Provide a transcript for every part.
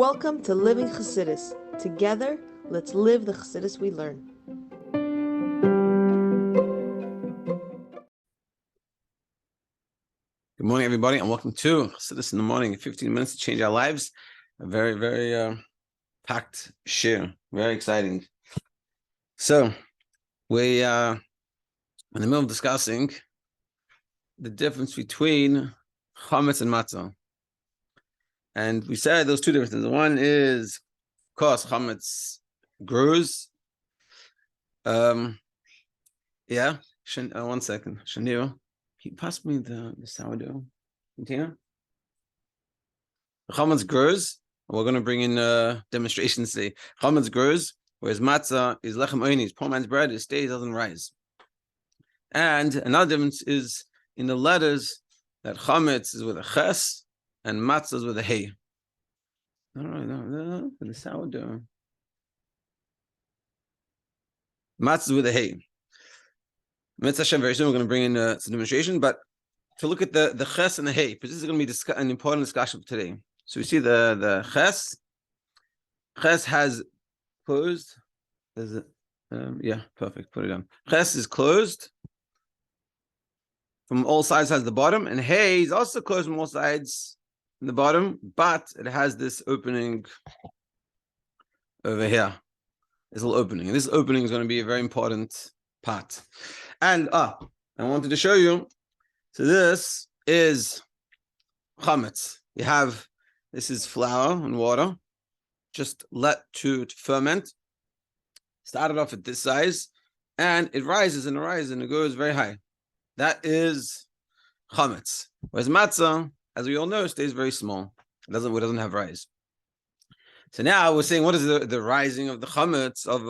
Welcome to Living Chassidus. Together, let's live the Chassidus we learn. Good morning, everybody, and welcome to Chassidus in the Morning. 15 minutes to change our lives. A very, very packed shiur. Very exciting. So, we are in the middle of discussing the difference between chametz and matzah. And we said those two differences. One is, of course, chametz grows. One second. Shiur, can you pass me the sourdough container? Chametz grows. We're going to bring in demonstrations today. Chametz grows, whereas matzah is lechem onis, poor man's bread. It stays, doesn't rise. And another difference is in the letters that chametz is with a ches and matzah is with a hey. No, for the sourdough. Matzah is with a hey. Mitzvah Hashem, very soon we're going to bring in some demonstration, but to look at the ches and the hey, because this is going to be an important discussion today. So we see the ches. Ches has closed. Is it? Perfect. Put it on. Ches is closed from all sides. Has the bottom, and hey is also closed from all sides in the bottom, but it has this opening over here. This little opening, and this opening is going to be a very important part. And I wanted to show you. So this is chametz. This is flour and water, just let to ferment. Started off at this size, and it rises and it rises and it goes very high. That is chametz. Whereas matzah, as we all know, stays very small. It doesn't have rise. So now we're saying, what is the rising of the chametz of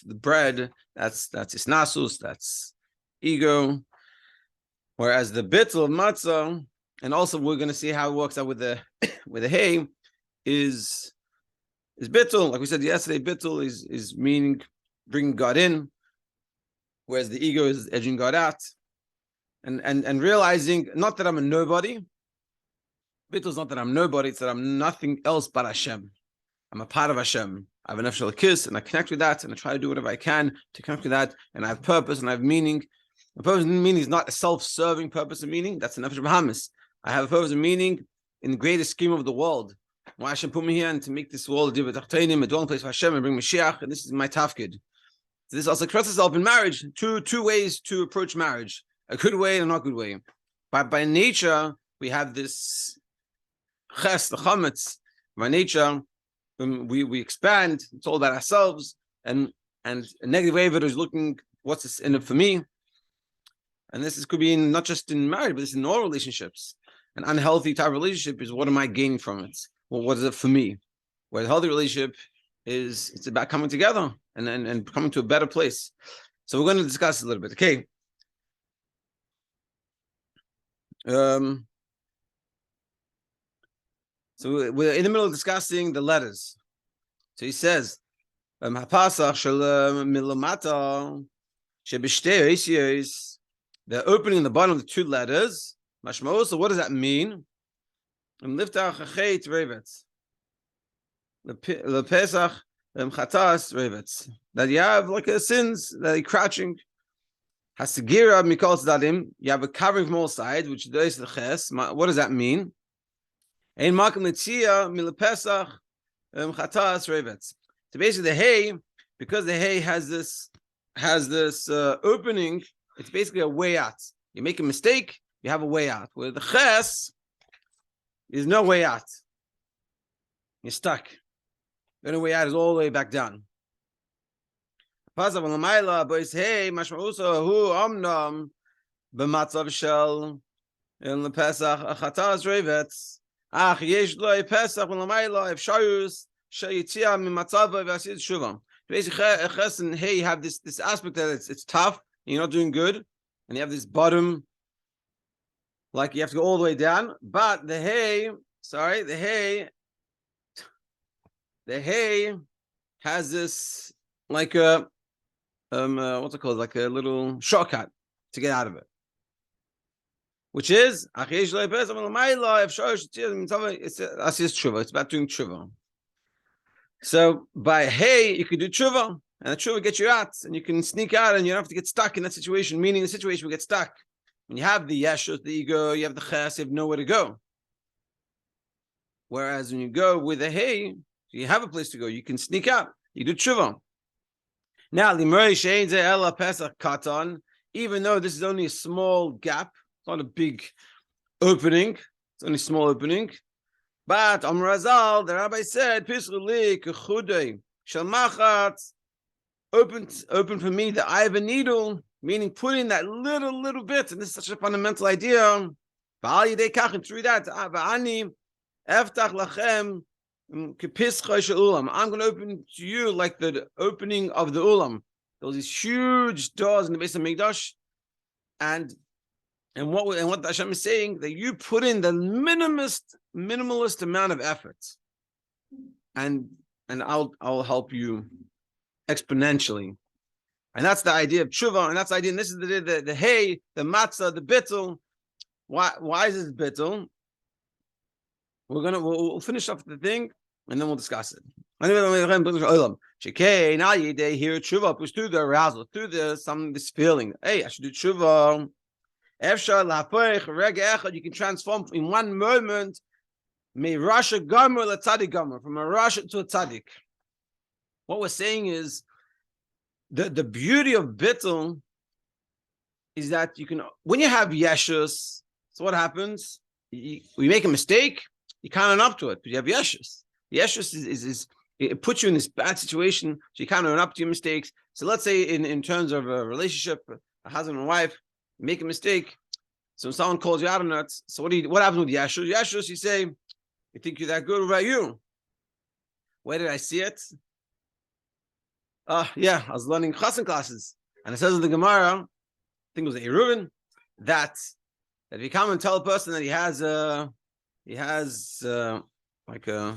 the bread? That's isnasus, that's ego. Whereas the bittul of matzah, and also we're going to see how it works out with the hay, is bittul. Like we said yesterday, bittul is meaning bringing God in, whereas the ego is edging God out, and realizing not that I'm a nobody. Bittul is not that I'm nobody; it's that I'm nothing else but Hashem. I'm a part of Hashem. I have a nefesh kiss, and I connect with that, and I try to do whatever I can to connect with that, and I have purpose and I have meaning. The purpose and meaning is not a self-serving purpose and meaning. That's the nefesh Bahamas. I have a purpose and meaning in the greatest scheme of the world. Why Hashem put me here and to make this world a dwelling place for Hashem and bring Mashiach, and this is my tafkid. So this also expresses itself in marriage. Two ways to approach marriage: a good way and a not good way. But by nature, we have this ches, the chametz. By nature, we expand. It's all about ourselves, and a negative way of it is looking what's this in it for me. And this could be not just in marriage, but it's in all relationships. An unhealthy type of relationship is, what am I gaining from it? Well, what is it for me? Where a healthy relationship it's about coming together and coming to a better place. So we're going to discuss it a little bit. Okay. So we're in the middle of discussing the letters. So he says, the opening in the bottom of the two letters. So what does that mean? That you have like a sins that are crouching. You have a covering from all sides, which is the ches. What does that mean? So basically, the hay, because the hay has this opening, it's basically a way out. You make a mistake, you have a way out. Where the ches, there's no way out. You're stuck. The only way out is all the way back down. Basically, ches and hey have this aspect that it's tough, you're not doing good, and you have this bottom, like you have to go all the way down. But the hay has this like a what's it called? Like a little shortcut to get out of it. which is it's about doing tshuva. So by hey, you could do tshuva, and the tshuva gets you out, and you can sneak out, and you don't have to get stuck in that situation. Meaning, the situation will get stuck. When you have the yeshus, the ego, you have the ches, you have nowhere to go. Whereas when you go with the hey, you have a place to go. You can sneak out. You do tshuva. Now, even though this is only a small gap, it's not a big opening. It's only a small opening. But Amar Razal, the rabbi said, open for me the eye of a needle, meaning put in that little bit, and this is such a fundamental idea. And through that, I'm going to open to you like the opening of the ulam. There was these huge doors in the base of Mikdash, and what Hashem is saying, that you put in the minimalist amount of effort, and I'll help you exponentially. And that's the idea of tshuva, and that's the idea. And this is the hay, the matzah, the bittul. Why is this bittul? We'll finish off the thing, and then we'll discuss it. Now you hear tshuva, push through the arousal, through this feeling. Hey, I should do tshuva. You can transform in one moment from a rasha to a tzaddik. What we're saying is the beauty of bittul is that you can, when you have yeshus, so what happens? We make a mistake, you can't run up to it, but you have yeshus. Yeshus is it puts you in this bad situation, so you can't run up to your mistakes. So let's say in terms of a relationship, a husband and wife, make a mistake. So when someone calls you out on it, so what happens with yeshus? Yeshus, you say, you think you're that good, what about you? Where did I see it? Yeah, I was learning chassan classes, and it says in the Gemara, I think it was Eruvin, that if you come and tell a person that he has like a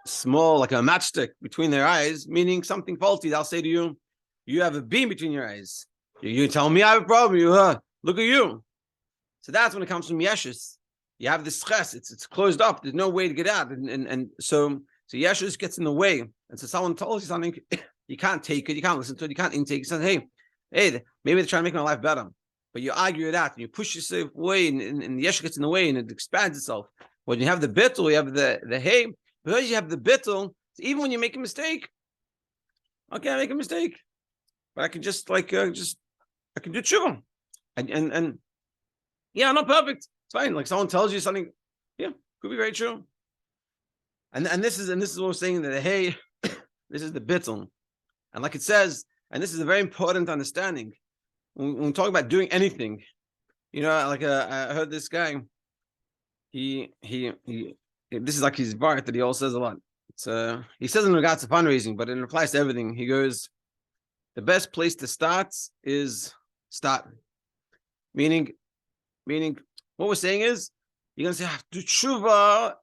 small, like a matchstick between their eyes, meaning something faulty, they'll say to you, you have a beam between your eyes. You tell me I have a problem. Look at you. So that's when it comes from yeshus. You have this ches, it's closed up. There's no way to get out, and so yeshus gets in the way. And so someone tells you something, you can't take it, you can't listen to it, you can't intake it. You say, hey, maybe they're trying to make my life better. But you argue it out, and you push yourself away, and the yeshus gets in the way, and it expands itself. When you have the bittul, you have the hey, because you have the bittul, even when you make a mistake, okay, I make a mistake, but I can just I can do tshuva, and yeah, I'm not perfect. It's fine. Like someone tells you something, yeah, could be very true. And this is what we're saying, that the hey, this is the bittul, and like it says, and this is a very important understanding when we talk about doing anything. Like I heard this guy. He this is like his bar that he also says a lot. He says in regards to fundraising, but it applies to everything. He goes, the best place to start is start. Meaning what we're saying is, you're gonna say, I have to do tshuva,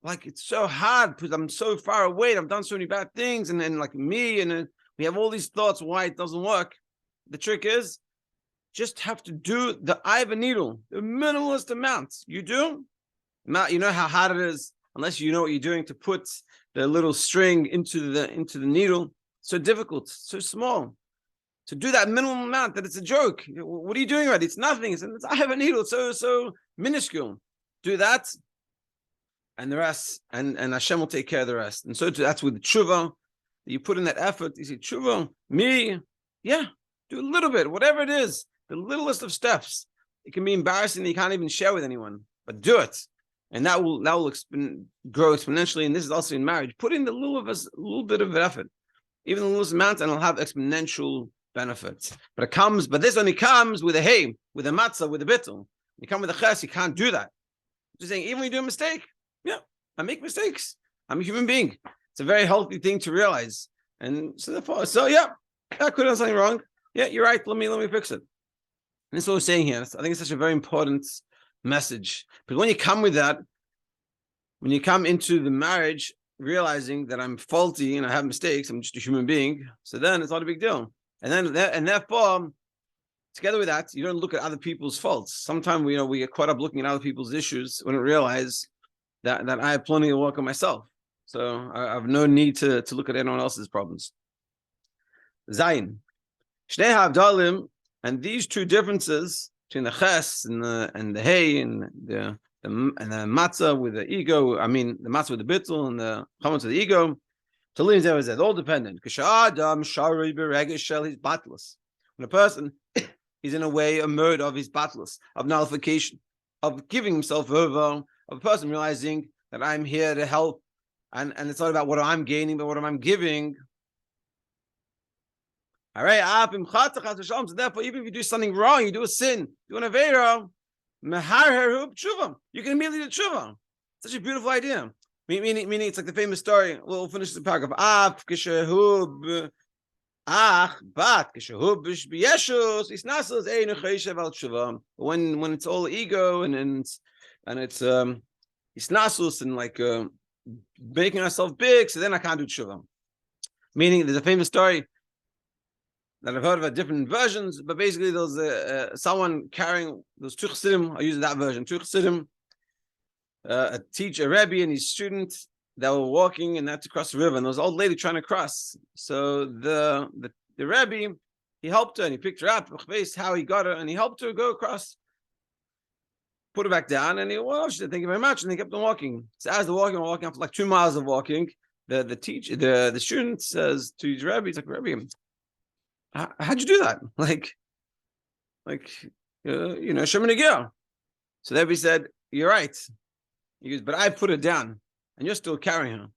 like it's so hard because I'm so far away, I've done so many bad things, and then like me, and then we have all these thoughts why it doesn't work. The trick is just have to do the eye of a needle, the minimalist amount. You do. Not, you know how hard it is, unless you know what you're doing, to put the little string into the needle. So difficult, so small. To do that minimum amount, that it's a joke. What are you doing already? It's nothing. I have a needle, so minuscule. Do that, and the rest, and Hashem will take care of the rest. And so that's with the tshuva. You put in that effort. You say, tshuva, me, yeah, do a little bit, whatever it is, the littlest of steps. It can be embarrassing that you can't even share with anyone, but do it. And that will grow exponentially. And this is also in marriage. Put in a little bit of effort, even the littlest amount, and it'll have exponential benefits. But this only comes with a hey, with a matzah, with a bittul. You come with a ches, you can't do that. Just saying, even when you do a mistake, yeah, I make mistakes. I'm a human being. It's a very healthy thing to realize. And so therefore, yeah, I could have done something wrong. Yeah, you're right. Let me fix it. And this is what we're saying here. I think it's such a very important message. But when you come with that, when you come into the marriage realizing that I'm faulty and I have mistakes, I'm just a human being, so then it's not a big deal. And therefore, together with that, you don't look at other people's faults. Sometimes we get caught up looking at other people's issues when we realize that I have plenty of work on myself. So I have no need to look at anyone else's problems. Zayin. Shnei Havdalim, and these two differences between the ches and the hey and the matzah with the ego, I mean the matzah with the bittul and the chametz with the ego, they're all dependent. When a person is in a mode of his batlus, of nullification, of giving himself over, of a person realizing that I'm here to help, and it's not about what I'm gaining, but what I'm giving. All right, so therefore, even if you do something wrong, you do a sin, do an avera, you can immediately do tshuva. Such a beautiful idea. Meaning, it's like the famous story. We'll finish the paragraph. When it's all ego and it's isnasus and like making ourselves big, so then I can't do tshuva. Meaning, there's a famous story that I've heard of different versions, but basically there was someone carrying those two chassidim. I use that version. Two chassidim, a teacher, a rebbe, and his student that were walking and had to cross the river, and there was an old lady trying to cross. So the rebbe, he helped her and he picked her up. How he got her, and he helped her go across. Put her back down, and she said, "Thank you very much," and they kept on walking. So as they're walking after like 2 miles of walking, the student says to his rebbe, he's like, "Rebbe, how'd you do that? Like, Shemini Gil." So the rebbe said, "You're right." He goes, "But I put her down, and you're still carrying her."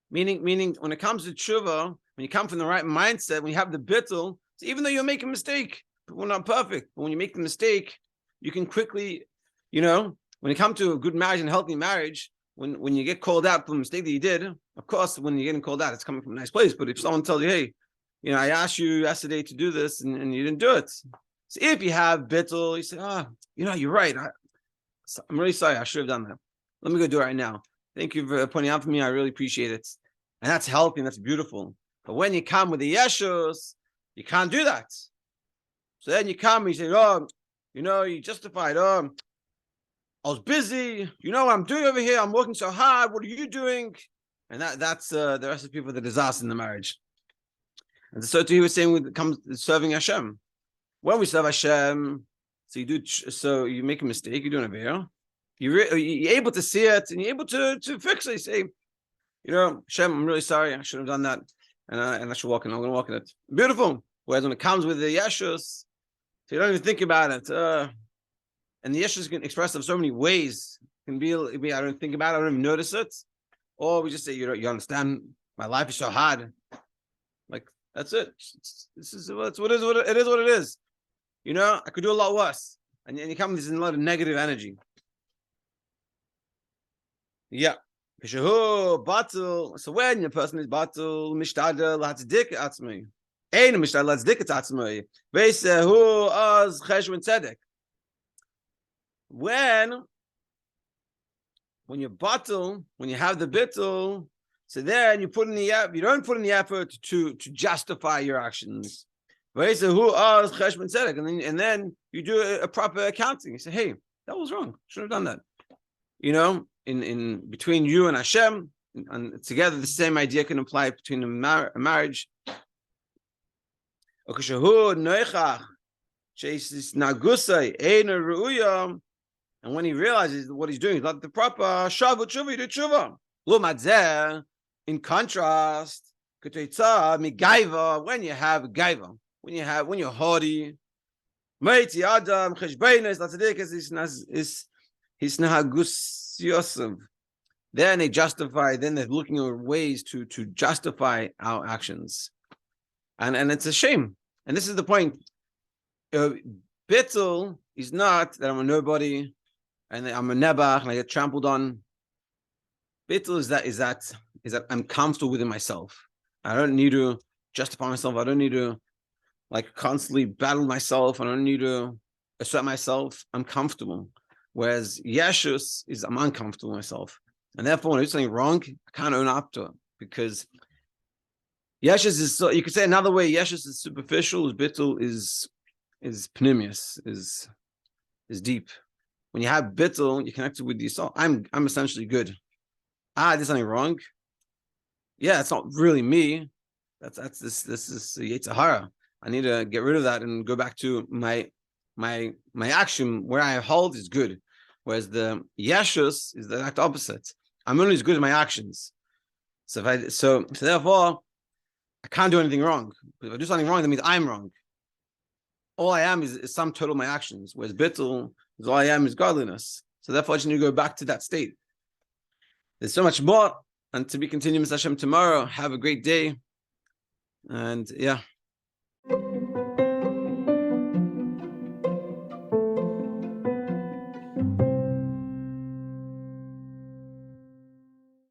Meaning, when it comes to tshuva, when you come from the right mindset, when you have the bittul, so even though you make a mistake, we're not perfect, but when you make the mistake, you can quickly, when you come to a good marriage and healthy marriage, when you get called out for the mistake that you did, of course, when you're getting called out, it's coming from a nice place. But if someone tells you, "Hey, I asked you yesterday to do this, and you didn't do it," so if you have bittul, you say, "You're right. I'm really sorry. I should have done that. Let me go do it right now. Thank you for pointing out for me. I really appreciate it." And that's healthy and that's beautiful. But when you come with the yeshus, you can't do that. So then you come and you say, you justified. I was busy. You know what I'm doing over here? I'm working so hard. What are you doing? And that's the rest of the people, the disaster in the marriage. And so too, he was saying when it comes to serving Hashem. When we serve Hashem, so you make a mistake, you're doing a avera. You're able to see it and you're able to fix it. You say, Hashem, I'm really sorry. I should have done that. And I should walk in. I'm going to walk in it. Beautiful. Whereas when it comes with the yeshus, so you don't even think about it. And the yeshus can express in so many ways. It can be I don't think about it. I don't even notice it. Or we just say, you understand, my life is so hard. Like, that's it. This is what it is. What it is. I could do a lot worse. And you come with a lot of negative energy. Yeah. So when the person is batul, mishtadel latzik atzmei. Ein mishtadel latzik atzmei. Veisehu az cheshbon tzedek. When you're batul, when you have the bittul, so then you don't put in the effort to justify your actions. Veisehu az cheshbon tzedek, and then you do a proper accounting. You say, "Hey, that was wrong. Should have done that." In between you and Hashem, and together the same idea can apply between a marriage. And when he realizes what he's doing is not the proper tshuva, you do tshuva. In contrast, when you have gaiva, when you're haughty, then they justify. Then they're looking at ways to justify our actions, and it's a shame. And this is the point. Bittul is not that I'm a nobody and I'm a nebach and I get trampled on. Bittul is that I'm comfortable within myself. I don't need to justify myself. I don't need to constantly battle myself. I don't need to assert myself. I'm comfortable. Whereas Yeshus is I'm uncomfortable myself. And therefore, when I do something wrong, I can't own up to it because Yeshus is so, you could say another way. Yeshus is superficial. Bittul is pneumius, is deep. When you have bittul, you connect it with the soul. I'm essentially good. I did something wrong. Yeah, it's not really me. This is Yetzer Hara. I need to get rid of that and go back to my action where I hold is good. Whereas the Yeshus is the exact opposite. I'm only as good as my actions. So therefore I can't do anything wrong. If I do something wrong, that means I'm wrong. All I am is sum total of my actions. Whereas bittul is all I am is godliness. So therefore I just need to go back to that state. There's so much more. And to be continued, Mr. Hashem, tomorrow. Have a great day. And yeah.